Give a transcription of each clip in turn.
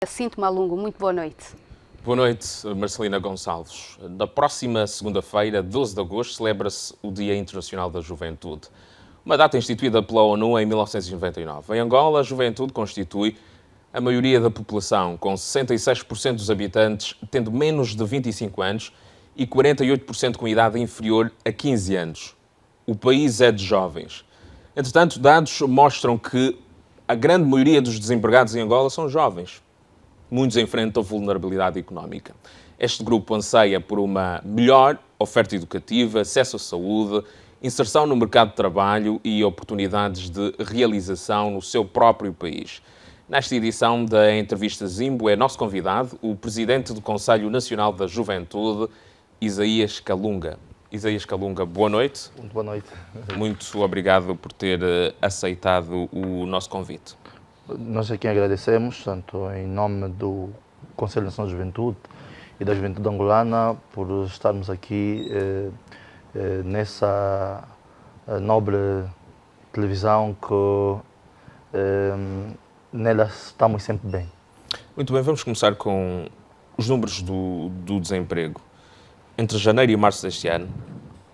Cinto Malungo, muito boa noite. Boa noite, Marcelina Gonçalves. Na próxima segunda-feira, 12 de agosto, celebra-se o Dia Internacional da Juventude, uma data instituída pela ONU em 1999. Em Angola, a juventude constitui a maioria da população, com 66% dos habitantes tendo menos de 25 anos e 48% com idade inferior a 15 anos. O país é de jovens. Entretanto, dados mostram que a grande maioria dos desempregados em Angola são jovens. Muitos enfrentam vulnerabilidade económica. Este grupo anseia por uma melhor oferta educativa, acesso à saúde, inserção no mercado de trabalho e oportunidades de realização no seu próprio país. Nesta edição da entrevista Zimbo é nosso convidado o presidente do Conselho Nacional da Juventude, Isaías Kalunga. Isaías Kalunga, boa noite. Muito boa noite. Muito obrigado por ter aceitado o nosso convite. Nós aqui agradecemos, tanto em nome do Conselho Nacional de Juventude e da Juventude Angolana, por estarmos aqui nessa nobre televisão que nela estamos sempre bem. Muito bem, vamos começar com os números do desemprego. Entre janeiro e março deste ano,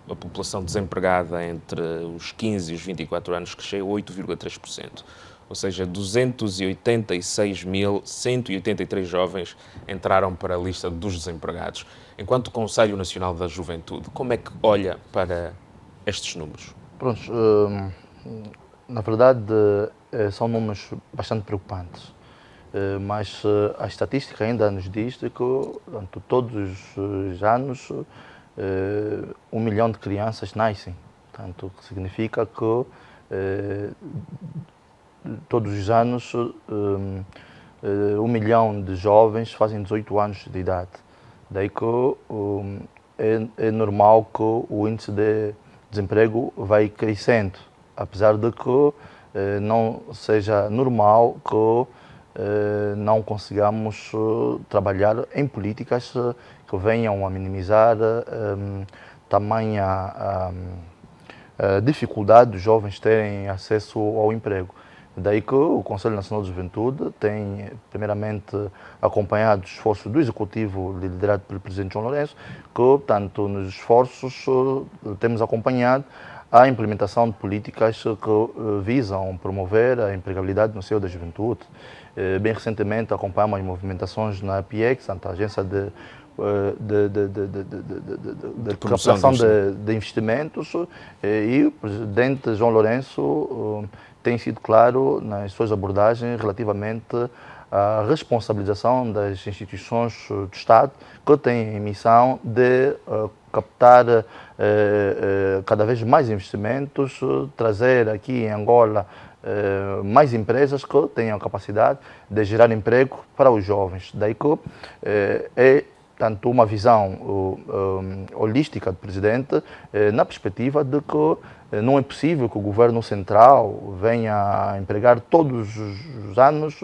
a população desempregada entre os 15 e os 24 anos cresceu 8,3%. Ou seja, 286.183 jovens entraram para a lista dos desempregados. Enquanto Conselho Nacional da Juventude, como é que olha para estes números? Pronto, na verdade são números bastante preocupantes, mas a estatística ainda nos diz que todos os anos 1 milhão de crianças nascem, o que significa que todos os anos 1 milhão de jovens fazem 18 anos de idade. Daí que é normal que o índice de desemprego vai crescendo, apesar de que não seja normal que não consigamos trabalhar em políticas que venham a minimizar tamanha a dificuldade dos jovens terem acesso ao emprego. Daí que o Conselho Nacional de Juventude tem, primeiramente, acompanhado os esforços do Executivo liderado pelo Presidente João Lourenço, que, tanto nos esforços, temos acompanhado a implementação de políticas que visam promover a empregabilidade no seio da juventude. Bem recentemente acompanhamos as movimentações na APIEX, a Agência de captação de investimentos, e o Presidente João Lourenço tem sido claro nas suas abordagens relativamente à responsabilização das instituições do Estado, que têm a missão de captar cada vez mais investimentos, trazer aqui em Angola mais empresas que tenham a capacidade de gerar emprego para os jovens. Daí que é tanto uma visão holística do Presidente, na perspectiva de que não é possível que o Governo Central venha a empregar todos os anos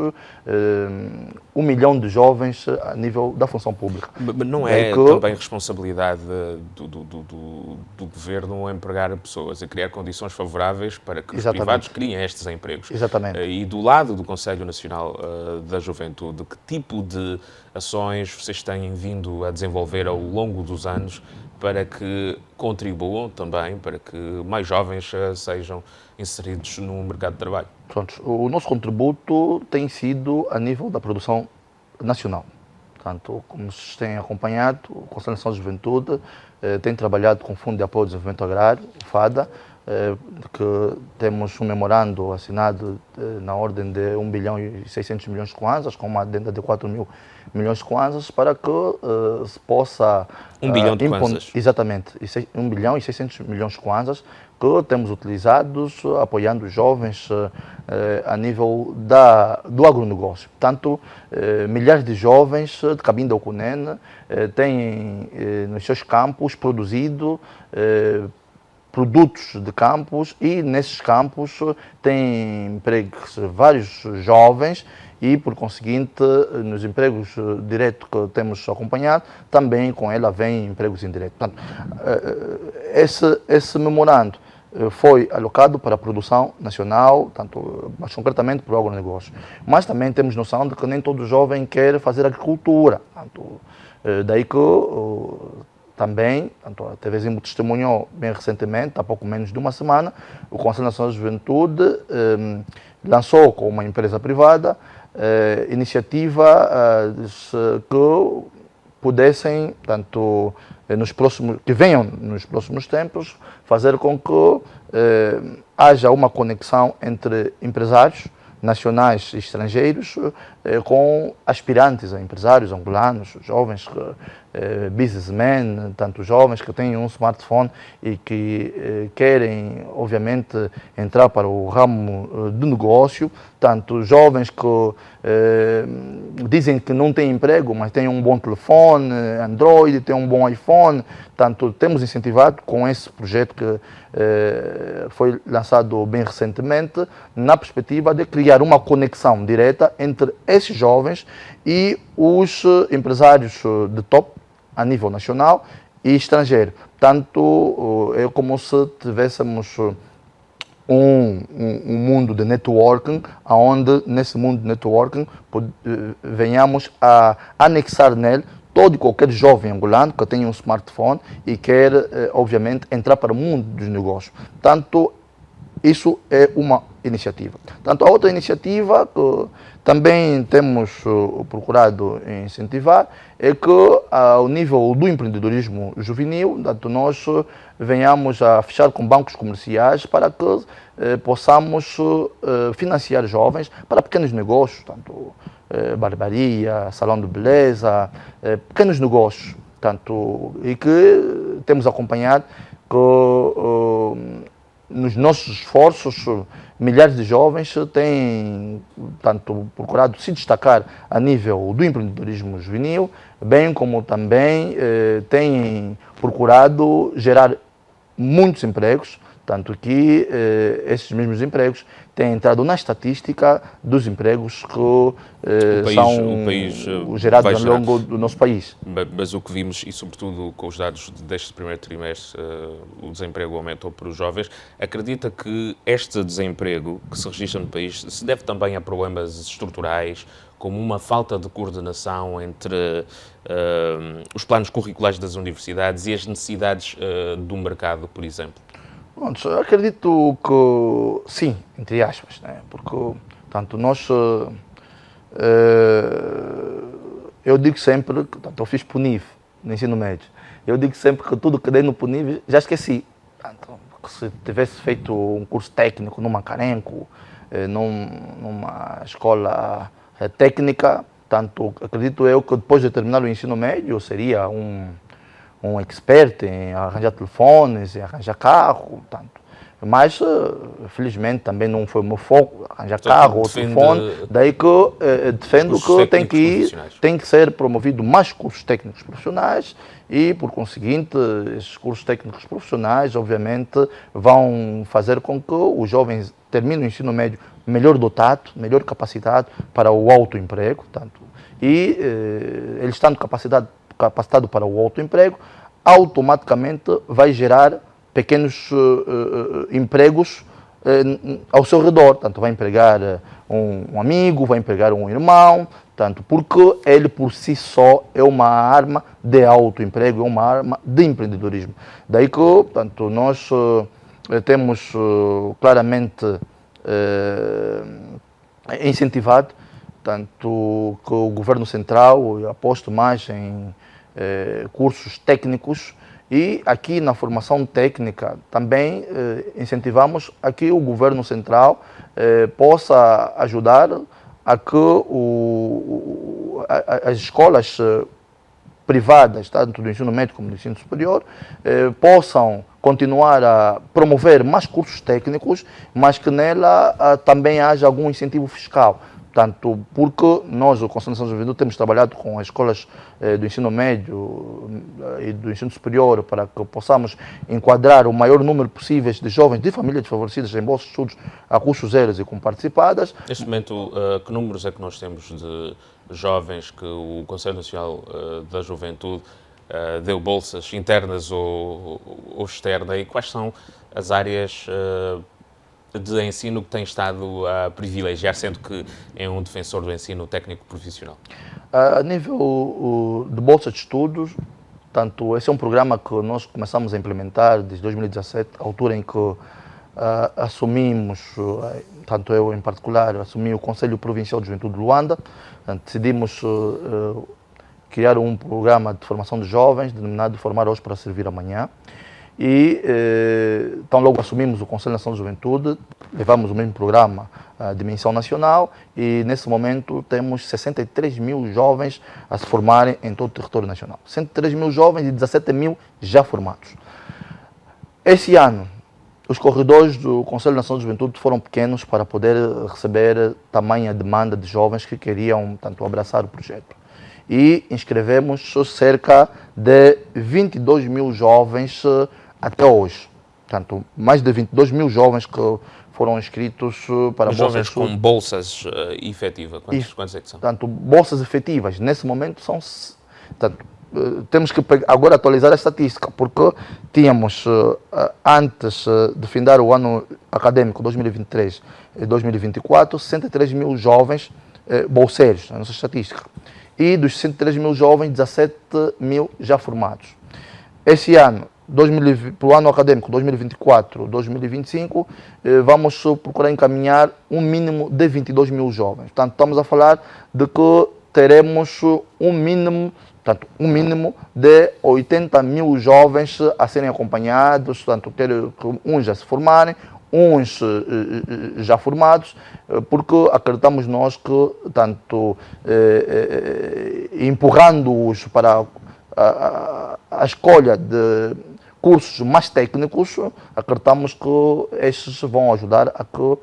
1 milhão de jovens a nível da função pública. Mas não é também responsabilidade do Governo empregar pessoas, a criar condições favoráveis para que os privados criem estes empregos? Exatamente. E do lado do Conselho Nacional da Juventude, que tipo de ações vocês têm vindo a desenvolver ao longo dos anos para que contribuam também, para que mais jovens sejam inseridos no mercado de trabalho? Pronto, o nosso contributo tem sido a nível da produção nacional. Portanto, como vocês têm acompanhado, o Conselho Nacional de Juventude tem trabalhado com o Fundo de Apoio ao Desenvolvimento Agrário, o FADA, que temos um memorando assinado na ordem de 1 bilhão e 600 milhões de kwanzas, com uma adenda de 4 mil milhões de kwanzas, para que se possa... 1 bilhão de kwanzas? Exatamente, 1 bilhão e 600 milhões de kwanzas, que temos utilizados apoiando os jovens a nível do agronegócio. Portanto, milhares de jovens de Cabinda ao Cunene têm nos seus campos produzido produtos de campos, e nesses campos têm empregos vários jovens, e por conseguinte nos empregos diretos que temos acompanhado, também com ela vem empregos indiretos. Portanto, esse memorando foi alocado para a produção nacional, tanto, mais concretamente para o agronegócio. Mas também temos noção de que nem todo jovem quer fazer agricultura. Tanto, daí que também, tanto a TV Zimbo testemunhou bem recentemente, há pouco menos de uma semana, o Conselho Nacional da Juventude lançou com uma empresa privada iniciativa que pudessem, tanto que venham nos próximos tempos, fazer com que haja uma conexão entre empresários nacionais e estrangeiros com aspirantes a empresários angolanos, jovens, businessmen, tanto jovens que têm um smartphone e que querem, obviamente, entrar para o ramo do negócio, tanto jovens que dizem que não têm emprego, mas têm um bom telefone, Android, têm um bom iPhone, tanto temos incentivado com esse projeto que foi lançado bem recentemente, na perspectiva de criar uma conexão direta entre esses jovens e os empresários de top a nível nacional e estrangeiro. Tanto é como se tivéssemos um mundo de networking, onde nesse mundo de networking venhamos a anexar nele todo e qualquer jovem angolano que tenha um smartphone e quer, obviamente, entrar para o mundo dos negócios. Tanto isso é uma iniciativa. Tanto a outra iniciativa que também temos procurado incentivar é que, ao nível do empreendedorismo juvenil, tanto nós venhamos a fechar com bancos comerciais para que possamos financiar jovens para pequenos negócios, tanto barbearia, salão de beleza, pequenos negócios, tanto, e que temos acompanhado que nos nossos esforços milhares de jovens têm tanto procurado se destacar a nível do empreendedorismo juvenil, bem como também têm procurado gerar muitos empregos, tanto que esses mesmos empregos têm entrado na estatística dos empregos que são gerados ao longo do nosso país. Mas o que vimos, e sobretudo com os dados deste primeiro trimestre, o desemprego aumentou para os jovens. Acredita que este desemprego que se registra no país se deve também a problemas estruturais, como uma falta de coordenação entre os planos curriculares das universidades e as necessidades do mercado, por exemplo? Bom, acredito que sim, entre aspas, né? Porque tanto nós, eu digo sempre, tanto eu fiz PUNIV no ensino médio, eu digo sempre que tudo que dei no PUNIV já esqueci. Tanto, se tivesse feito um curso técnico numa Carenco, numa escola técnica, tanto acredito eu que depois de terminar o ensino médio eu seria um expert em arranjar telefones, em arranjar carro, tanto. Mas, felizmente, também não foi o meu foco, arranjar carro ou telefone, daí que defendo que tem que ser promovido mais cursos técnicos profissionais e, por conseguinte, esses cursos técnicos profissionais, obviamente, vão fazer com que os jovens terminem o ensino médio melhor dotado, melhor capacitado para o autoemprego, tanto. E eles estando capacitado para o autoemprego, automaticamente vai gerar pequenos empregos ao seu redor. Tanto vai empregar um amigo, vai empregar um irmão, tanto porque ele por si só é uma arma de autoemprego, é uma arma de empreendedorismo. Daí que, tanto nós temos claramente incentivado tanto que o Governo Central aposta mais em cursos técnicos e aqui na formação técnica também incentivamos a que o Governo Central possa ajudar a que as escolas privadas, tanto do ensino médio como do ensino superior, possam continuar a promover mais cursos técnicos, mas que nela também haja algum incentivo fiscal. Tanto porque nós, o Conselho Nacional da Juventude, temos trabalhado com as escolas do ensino médio e do ensino superior para que possamos enquadrar o maior número possível de jovens de famílias desfavorecidas em bolsas de estudos a custos zeros e com participadas. Neste momento, que números é que nós temos de jovens que o Conselho Nacional da Juventude deu bolsas internas ou externas, e quais são as áreas de ensino que tem estado a privilegiar, sendo que é um defensor do ensino técnico profissional? A nível de bolsa de estudos, tanto esse é um programa que nós começamos a implementar desde 2017, a altura em que assumimos, tanto eu em particular, assumi o Conselho Provincial de Juventude de Luanda. Portanto, decidimos criar um programa de formação de jovens, denominado Formar Hoje para Servir Amanhã. E então logo assumimos o Conselho Nacional de Juventude, levamos o mesmo programa à dimensão nacional e nesse momento temos 63 mil jovens a se formarem em todo o território nacional. 63 mil jovens e 17 mil já formados. Esse ano, os corredores do Conselho Nacional de Juventude foram pequenos para poder receber tamanha demanda de jovens que queriam tanto abraçar o projeto. E inscrevemos cerca de 22 mil jovens até hoje. Portanto, mais de 22 mil jovens que foram inscritos para bolsas. Jovens com bolsas efetivas, quantos é que são? Portanto, bolsas efetivas, nesse momento são... Portanto, temos que agora atualizar a estatística, porque tínhamos, antes de findar o ano acadêmico 2023 e 2024, 63 mil jovens bolseiros, na nossa estatística. E dos 63 mil jovens, 17 mil já formados. Esse ano, para o ano acadêmico 2024-2025, vamos procurar encaminhar um mínimo de 22 mil jovens. Portanto, estamos a falar de que teremos um mínimo de 80 mil jovens a serem acompanhados, portanto, uns já se formarem, uns já formados, porque acreditamos nós que, tanto empurrando-os para a escolha de cursos mais técnicos, acreditamos que estes vão ajudar a que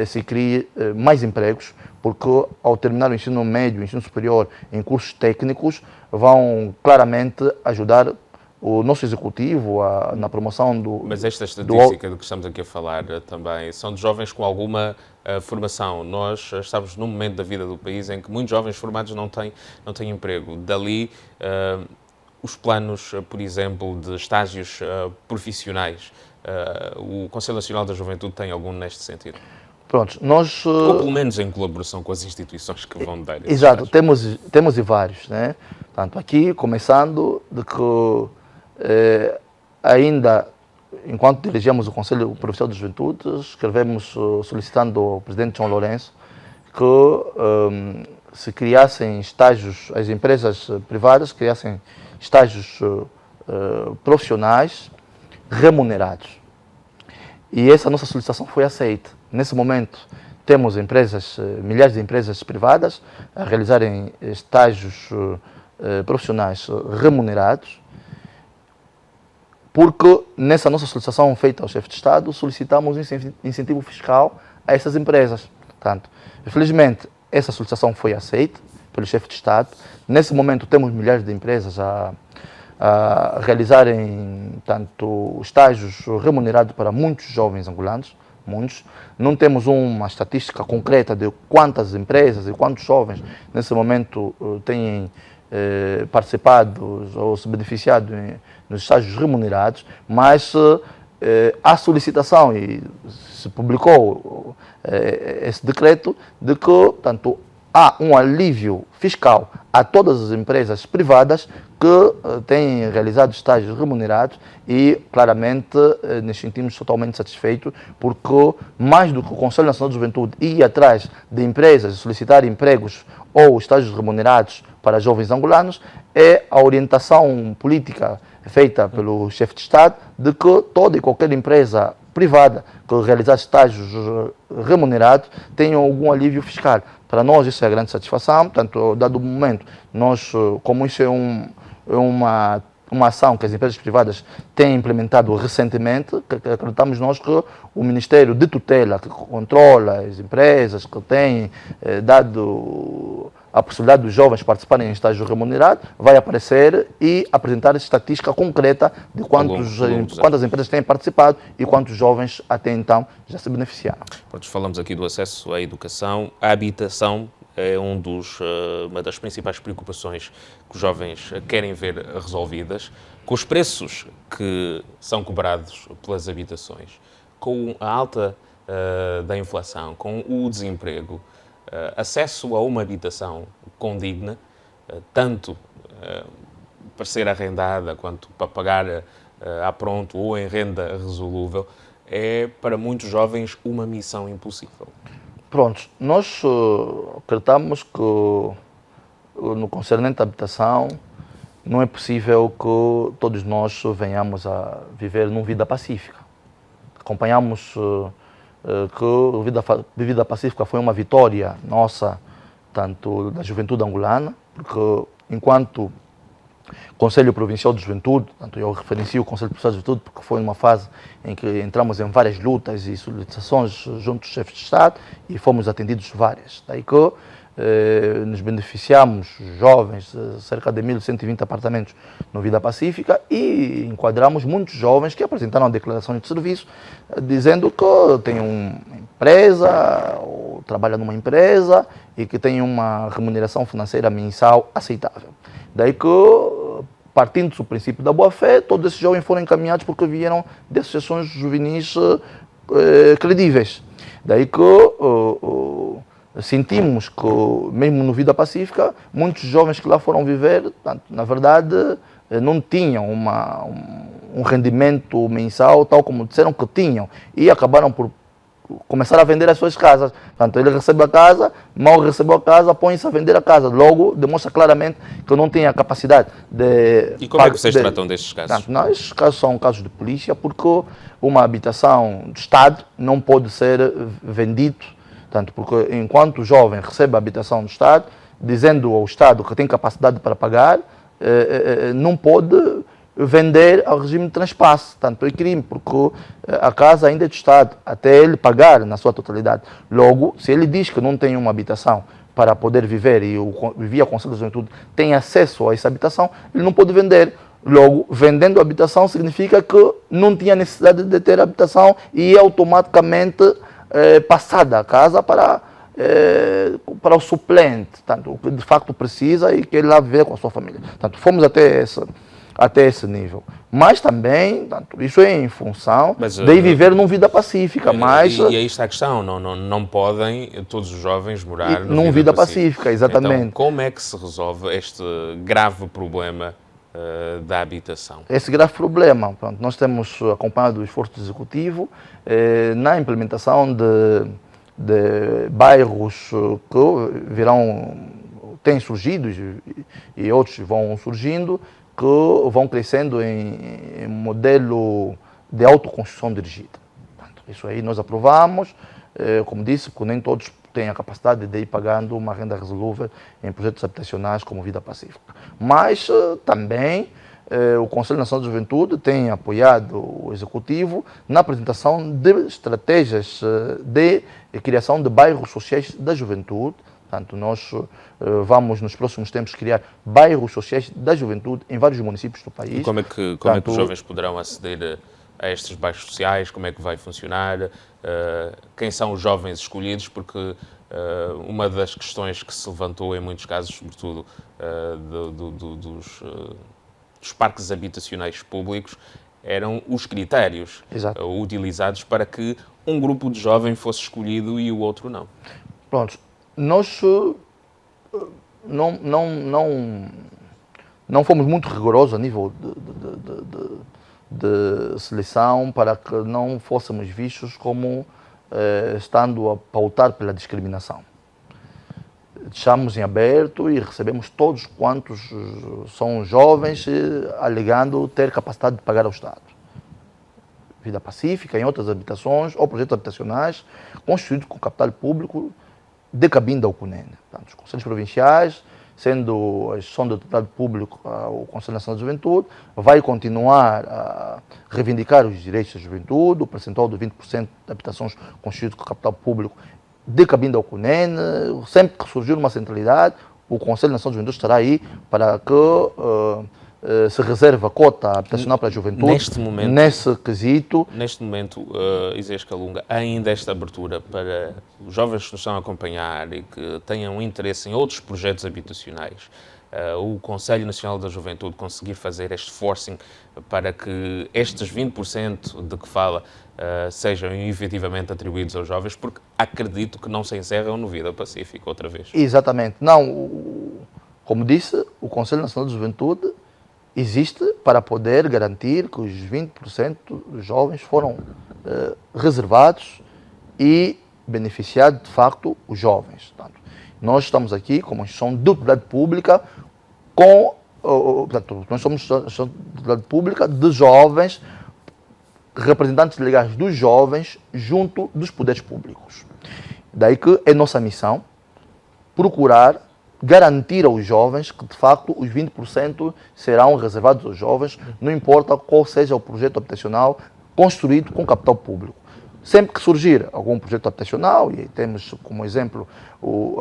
se crie mais empregos, porque ao terminar o ensino médio, o ensino superior em cursos técnicos, vão claramente ajudar o nosso executivo na promoção do... Mas esta estatística do que estamos aqui a falar também são de jovens com alguma formação. Nós estamos num momento da vida do país em que muitos jovens formados não têm emprego. Dali, os planos, por exemplo, de estágios profissionais, o Conselho Nacional da Juventude tem algum neste sentido? Pronto, nós... Ou pelo menos em colaboração com as instituições que vão dar esses Exato, estágios. temos vários, né? Tanto aqui, começando de que ainda, enquanto dirigíamos o Conselho Provincial de Juventude, escrevemos solicitando ao Presidente João Lourenço que se criassem estágios, as empresas privadas criassem estágios profissionais remunerados. E essa nossa solicitação foi aceita. Nesse momento, temos milhares de empresas privadas a realizarem estágios profissionais remunerados, porque nessa nossa solicitação feita ao chefe de Estado, solicitamos um incentivo fiscal a essas empresas. Portanto, infelizmente, essa solicitação foi aceita pelo chefe de Estado. Nesse momento, temos milhares de empresas a realizarem tanto estágios remunerados para muitos jovens angolanos, muitos. Não temos uma estatística concreta de quantas empresas e quantos jovens nesse momento têm participado ou se beneficiado nos estágios remunerados, mas há solicitação e se publicou esse decreto de que tanto há um alívio fiscal a todas as empresas privadas que têm realizado estágios remunerados e, claramente, nos sentimos totalmente satisfeitos porque, mais do que o Conselho Nacional de Juventude ir atrás de empresas solicitar empregos ou estágios remunerados para jovens angolanos, é a orientação política feita pelo chefe de Estado de que toda e qualquer empresa privada que realizar estágios remunerados tenha algum alívio fiscal. Para nós isso é a grande satisfação, portanto, dado o momento, nós, como isso é uma ação que as empresas privadas têm implementado recentemente, acreditamos nós que o Ministério de Tutela, que controla as empresas, que tem dado a possibilidade dos jovens participarem em estágio remunerado, vai aparecer e apresentar estatística concreta de quantas empresas têm participado e quantos jovens até então já se beneficiaram. Falamos aqui do acesso à educação, à habitação, é uma das principais preocupações que os jovens querem ver resolvidas, com os preços que são cobrados pelas habitações, com a alta da inflação, com o desemprego, acesso a uma habitação condigna, tanto para ser arrendada quanto para pagar a pronto ou em renda resolúvel, é para muitos jovens uma missão impossível. Pronto, nós acreditamos que no concernente à habitação não é possível que todos nós venhamos a viver numa vida pacífica. Acompanhamos que a vida pacífica foi uma vitória nossa, tanto da juventude angolana, porque enquanto Conselho Provincial de Juventude, portanto, eu referencio o Conselho Provincial de Juventude porque foi uma fase em que entramos em várias lutas e solicitações junto aos chefes de Estado e fomos atendidos várias. Daí que nos beneficiamos, jovens, cerca de 1.120 apartamentos no Vida Pacífica e enquadramos muitos jovens que apresentaram declarações de serviço dizendo que têm uma empresa ou trabalham numa empresa e que têm uma remuneração financeira mensal aceitável. Daí que, partindo do princípio da boa-fé, todos esses jovens foram encaminhados porque vieram de associações juvenis credíveis. Daí que sentimos que, mesmo no Vida Pacífica, muitos jovens que lá foram viver, portanto, na verdade, não tinham um rendimento mensal tal como disseram que tinham e acabaram por começar a vender as suas casas. Portanto, ele recebe a casa, mal recebeu a casa, põe-se a vender a casa. Logo, demonstra claramente que não tem a capacidade de... E como é que vocês tratam destes casos? Portanto, estes casos são casos de polícia, porque uma habitação de Estado não pode ser vendido, portanto, porque enquanto o jovem recebe a habitação do Estado, dizendo ao Estado que tem capacidade para pagar, não pode vender ao regime de transpasse. Tanto é crime, porque a casa ainda é de Estado, até ele pagar na sua totalidade. Logo, se ele diz que não tem uma habitação para poder viver e via Conselho de Juventude tem acesso a essa habitação, ele não pode vender. Logo, vendendo a habitação significa que não tinha necessidade de ter habitação e é automaticamente passada a casa para o suplente, tanto, o que de facto precisa e quer ir lá viver com a sua família. Portanto, fomos até esse nível. Mas também, tanto, isso é em função de viver numa vida pacífica. Mas, e aí está a questão, não podem todos os jovens morar numa vida pacífica, exatamente. Então, como é que se resolve este grave problema da habitação? Esse grave problema, pronto, nós temos acompanhado o esforço do Executivo na implementação de bairros que têm surgido e outros vão surgindo, que vão crescendo em modelo de autoconstrução dirigida. Portanto, isso aí nós aprovamos, como disse, porque nem todos têm a capacidade de ir pagando uma renda resolúvel em projetos habitacionais como Vida Pacífica. Mas também o Conselho Nacional de Juventude tem apoiado o Executivo na apresentação de estratégias de criação de bairros sociais da juventude. Portanto, nós vamos, nos próximos tempos, criar bairros sociais da juventude em vários municípios do país. E como é que os jovens poderão aceder a estes bairros sociais? Como é que vai funcionar? Quem são os jovens escolhidos? Porque uma das questões que se levantou em muitos casos, sobretudo dos parques habitacionais públicos, eram os critérios utilizados para que um grupo de jovens fosse escolhido e o outro não. Pronto. Nós não fomos muito rigorosos a nível de seleção para que não fôssemos vistos como estando a pautar pela discriminação. Deixamos em aberto e recebemos todos quantos são jovens alegando ter capacidade de pagar ao Estado. Vida Pacífica, em outras habitações ou projetos habitacionais construídos com capital público de cabine ao CUNEN. Portanto, os conselhos provinciais, sendo a gestão do deputado público o Conselho Nacional de Juventude, vai continuar a reivindicar os direitos da juventude, o percentual de 20% de habitações construídas com capital público de cabine ao CUNEN. Sempre que surgir uma centralidade, o Conselho Nacional de Juventude estará aí para que se reserva cota habitacional para a juventude. Nesse quesito. Neste momento, Isaías Calunga, há ainda esta abertura para os jovens que nos estão a acompanhar e que tenham interesse em outros projetos habitacionais. O Conselho Nacional da Juventude conseguir fazer este forcing para que estes 20% de que fala sejam efetivamente atribuídos aos jovens, porque acredito que não se encerram no Vida Pacífica outra vez. Exatamente. Não, como disse, o Conselho Nacional da Juventude existe para poder garantir que os 20% dos jovens foram reservados e beneficiar de facto os jovens. Portanto, nós estamos aqui como instituição de utilidade pública portanto, nós somos instituição de utilidade pública de jovens, representantes legais dos jovens junto dos poderes públicos. Daí que é nossa missão procurar garantir aos jovens que, de facto, os 20% serão reservados aos jovens, não importa qual seja o projeto habitacional construído com capital público. Sempre que surgir algum projeto habitacional, e temos como exemplo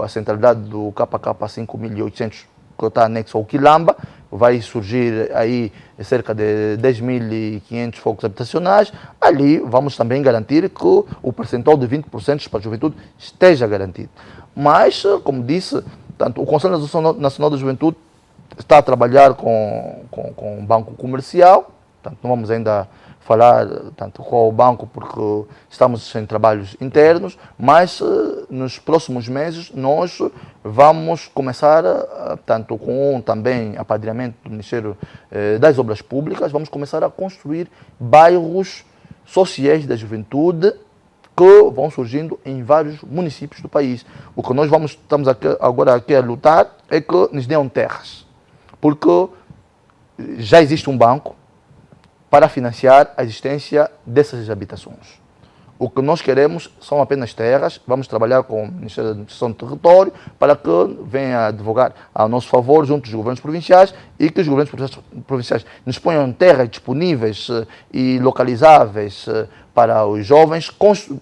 a centralidade do KK 5800, que está anexo ao Quilamba, vai surgir aí cerca de 10.500 focos habitacionais. Ali vamos também garantir que o percentual de 20% para a juventude esteja garantido. Mas, como disse, tanto o Conselho Nacional da Juventude está a trabalhar com o Banco Comercial, portanto, não vamos ainda falar tanto com o banco porque estamos em trabalhos internos, mas nos próximos meses nós vamos começar, tanto com também apadrinhamento do Ministério das Obras Públicas, vamos começar a construir bairros sociais da juventude que vão surgindo em vários municípios do país. O que nós estamos agora aqui a lutar é que nos deem terras, porque já existe um banco para financiar a existência dessas habitações. O que nós queremos são apenas terras. Vamos trabalhar com o Ministério da Administração do Território para que venha advogar a nosso favor junto dos governos provinciais e que os governos provinciais nos ponham terras disponíveis e localizáveis para os jovens,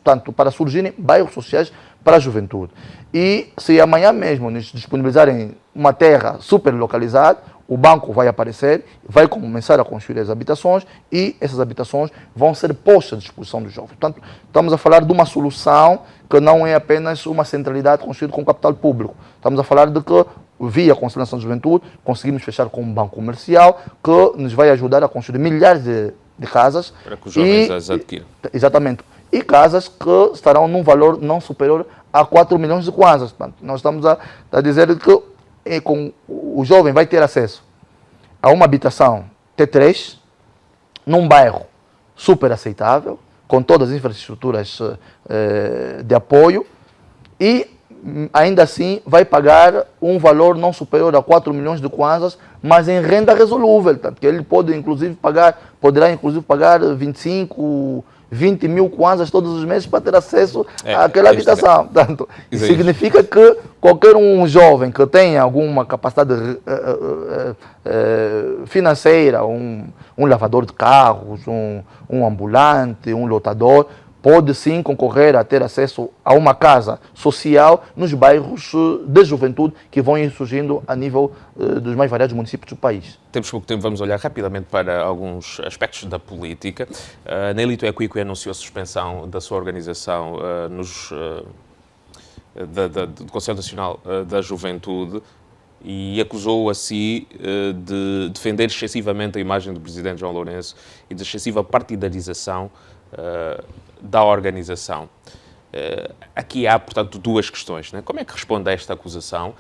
tanto para surgirem bairros sociais para a juventude. E se amanhã mesmo nos disponibilizarem uma terra super localizada, o banco vai aparecer, vai começar a construir as habitações e essas habitações vão ser postas à disposição dos jovens. Portanto, estamos a falar de uma solução que não é apenas uma centralidade construída com capital público. Estamos a falar de que, via a Conselho Nacional da Juventude, conseguimos fechar com um banco comercial que nos vai ajudar a construir milhares de casas. Para que os jovens as adquiram. Exatamente. E casas que estarão num valor não superior a 4 milhões de kwanzas. Portanto, nós estamos a dizer que o jovem vai ter acesso a uma habitação T3, num bairro super aceitável, com todas as infraestruturas de apoio, e ainda assim vai pagar um valor não superior a 4 milhões de kwanzas, mas em renda resolúvel, portanto, que ele poderá inclusive pagar 25, 20 mil kwanzas todos os meses para ter acesso àquela habitação. Portanto, isso significa que qualquer um jovem que tenha alguma capacidade financeira, um lavador de carros, um ambulante, um lotador, pode sim concorrer a ter acesso a uma casa social nos bairros de juventude que vão ir surgindo a nível dos mais variados municípios do país. Temos pouco tempo, vamos olhar rapidamente para alguns aspectos da política. Nelito Equique anunciou a suspensão da sua organização do Conselho Nacional da Juventude e acusou a si de defender excessivamente a imagem do presidente João Lourenço e de excessiva partidarização da organização. Aqui há, portanto, duas questões, né? Como é que responde a esta acusação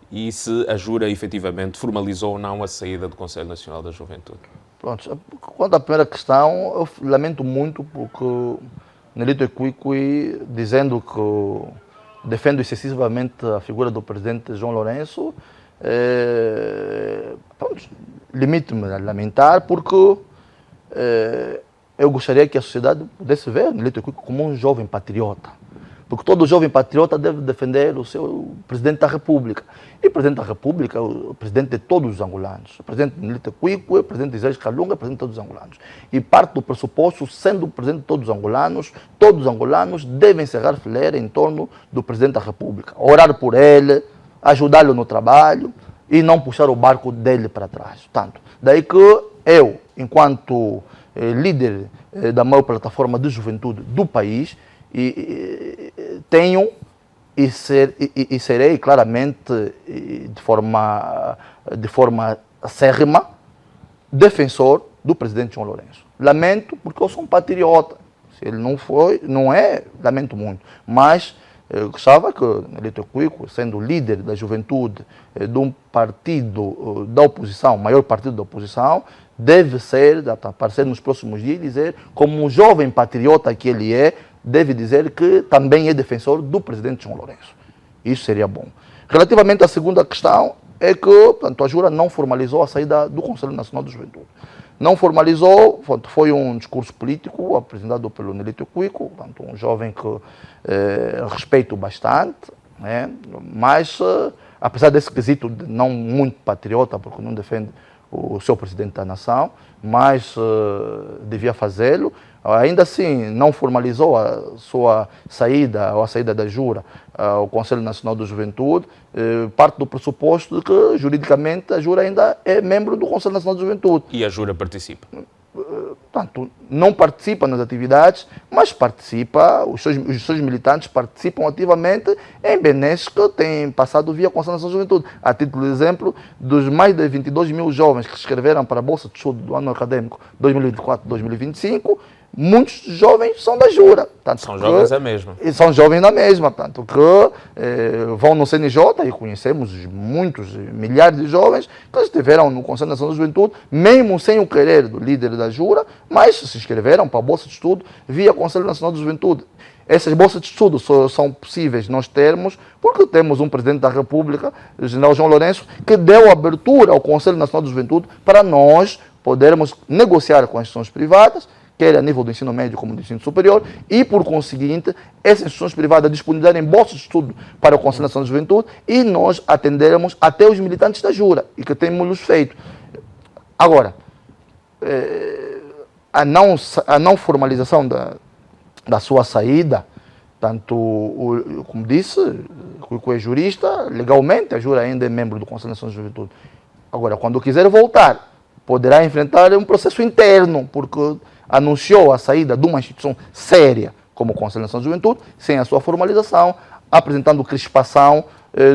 e se a Jura efetivamente formalizou ou não a saída do Conselho Nacional da Juventude? Pronto, quanto à primeira questão, eu lamento muito porque Nelito Equique, dizendo que defende excessivamente a figura do presidente João Lourenço, limito-me a lamentar porque eu gostaria que a sociedade pudesse ver Nelito Equique como um jovem patriota. Porque todo jovem patriota deve defender o seu presidente da República. E o presidente da República é o presidente de todos os angolanos. O presidente Nelito Equique, o presidente Isaías Calunga é o presidente de todos os angolanos. E parte do pressuposto, sendo o presidente de todos os angolanos devem cerrar fileira em torno do presidente da República. Orar por ele, ajudá-lo no trabalho, e não puxar o barco dele para trás. Portanto, daí que eu, enquanto líder da maior plataforma de juventude do país, tenho e serei claramente de forma acérrima defensor do presidente João Lourenço. Lamento porque eu sou um patriota. Se ele não foi, não é, lamento muito. Mas eu gostava que Nelito Cuico, sendo líder da juventude de um partido da oposição, o maior partido da oposição, deve ser, aparecer nos próximos dias, dizer, como um jovem patriota que ele é, deve dizer que também é defensor do presidente João Lourenço. Isso seria bom. Relativamente à segunda questão, é que portanto, a Jura não formalizou a saída do Conselho Nacional de Juventude. Não formalizou, foi um discurso político apresentado pelo Nelito Cuico, portanto, um jovem que respeito bastante, né? Mas, apesar desse quesito de não muito patriota, porque não defende o seu presidente da nação, mas devia fazê-lo. Ainda assim, não formalizou a sua saída, ou a saída da Jura ao Conselho Nacional da Juventude, parte do pressuposto de que, juridicamente, a Jura ainda é membro do Conselho Nacional da Juventude. E a Jura participa? Portanto, não participa nas atividades, mas participa, os seus militantes participam ativamente em benesses que têm passado via Conselho Nacional da Juventude. A título de exemplo, dos mais de 22 mil jovens que se inscreveram para a Bolsa de Estudo do ano acadêmico 2024-2025, muitos jovens são da Jura. Tanto são jovens a mesma. São jovens na mesma, tanto que vão no CNJ e conhecemos muitos, milhares de jovens que estiveram no Conselho Nacional da Juventude, mesmo sem o querer do líder da Jura, mas se inscreveram para a Bolsa de Estudo via Conselho Nacional da Juventude. Essas bolsas de estudo só são possíveis nós termos porque temos um Presidente da República, o general João Lourenço, que deu abertura ao Conselho Nacional da Juventude para nós podermos negociar com as instituições privadas, quer a nível do ensino médio como do ensino superior, e, por conseguinte, essas instituições privadas disponibilizarem bolsas de estudo para o Conselho Nacional da Juventude e nós atendermos até os militantes da Jura, e que temos feito. Agora, a não formalização da sua saída, tanto, como disse, o é jurista, legalmente, a Jura ainda é membro do Conselho Nacional da Juventude. Agora, quando quiser voltar, poderá enfrentar um processo interno, porque anunciou a saída de uma instituição séria como o Conselho Nacional da Juventude, sem a sua formalização, apresentando crispação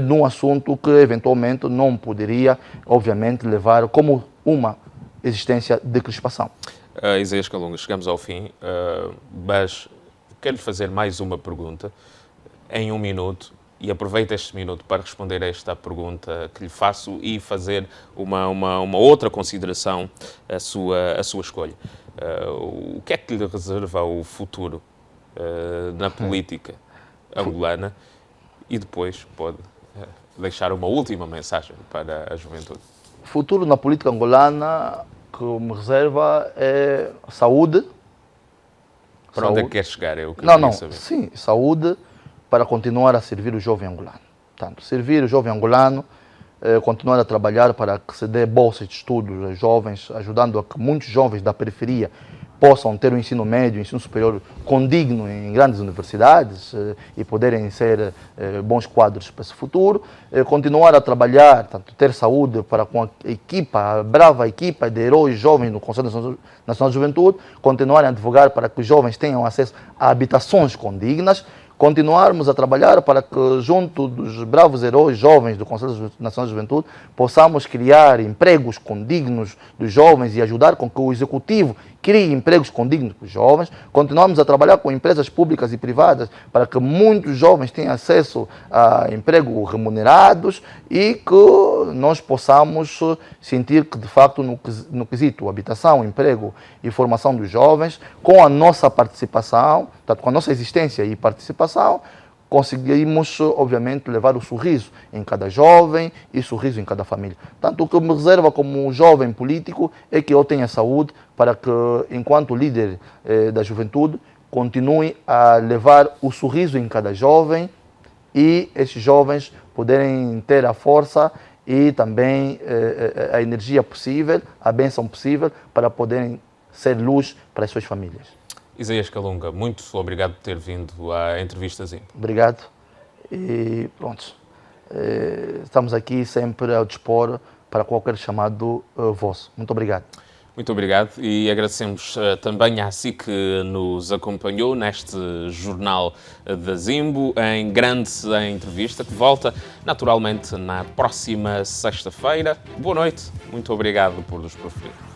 num assunto que eventualmente não poderia, obviamente, levar como uma existência de crispação. Isaías Calunga, chegamos ao fim, mas quero-lhe fazer mais uma pergunta em 1 minuto e aproveito este minuto para responder a esta pergunta que lhe faço e fazer uma outra consideração à sua escolha. O que é que lhe reserva o futuro na política angolana? E depois pode deixar uma última mensagem para a juventude. O futuro na política angolana que me reserva é saúde. Para onde é que quer chegar? É o que eu Não, queria saber. sim, saúde para continuar a servir o jovem angolano. Portanto, servir o jovem angolano, continuar a trabalhar para que se dê bolsas de estudos aos jovens, ajudando a que muitos jovens da periferia possam ter um ensino médio, um ensino superior condigno em grandes universidades e poderem ser bons quadros para esse futuro. Continuar a trabalhar, tanto ter saúde para com a equipa, a brava equipa de heróis jovens no Conselho Nacional de Juventude, continuar a advogar para que os jovens tenham acesso a habitações condignas, continuarmos a trabalhar para que, junto dos bravos heróis jovens do Conselho Nacional de Juventude, possamos criar empregos condignos dos jovens e ajudar com que o Executivo crie empregos condignos para os jovens. Continuamos a trabalhar com empresas públicas e privadas para que muitos jovens tenham acesso a empregos remunerados e que nós possamos sentir que, de facto, no quesito habitação, emprego e formação dos jovens, com a nossa participação, portanto, com a nossa existência e participação, conseguimos, obviamente, levar o sorriso em cada jovem e sorriso em cada família. Tanto o que me reserva como um jovem político é que eu tenha saúde para que, enquanto líder da juventude, continue a levar o sorriso em cada jovem e esses jovens poderem ter a força e também a energia possível, a bênção possível para poderem ser luz para as suas famílias. Isaías Calunga, muito obrigado por ter vindo à entrevista Zimbo. Obrigado. E pronto. estamos aqui sempre ao dispor para qualquer chamado vosso. Muito obrigado. Muito obrigado e agradecemos também à si que nos acompanhou neste Jornal da Zimbo, em grande entrevista, que volta naturalmente na próxima sexta-feira. Boa noite, muito obrigado por nos proferir.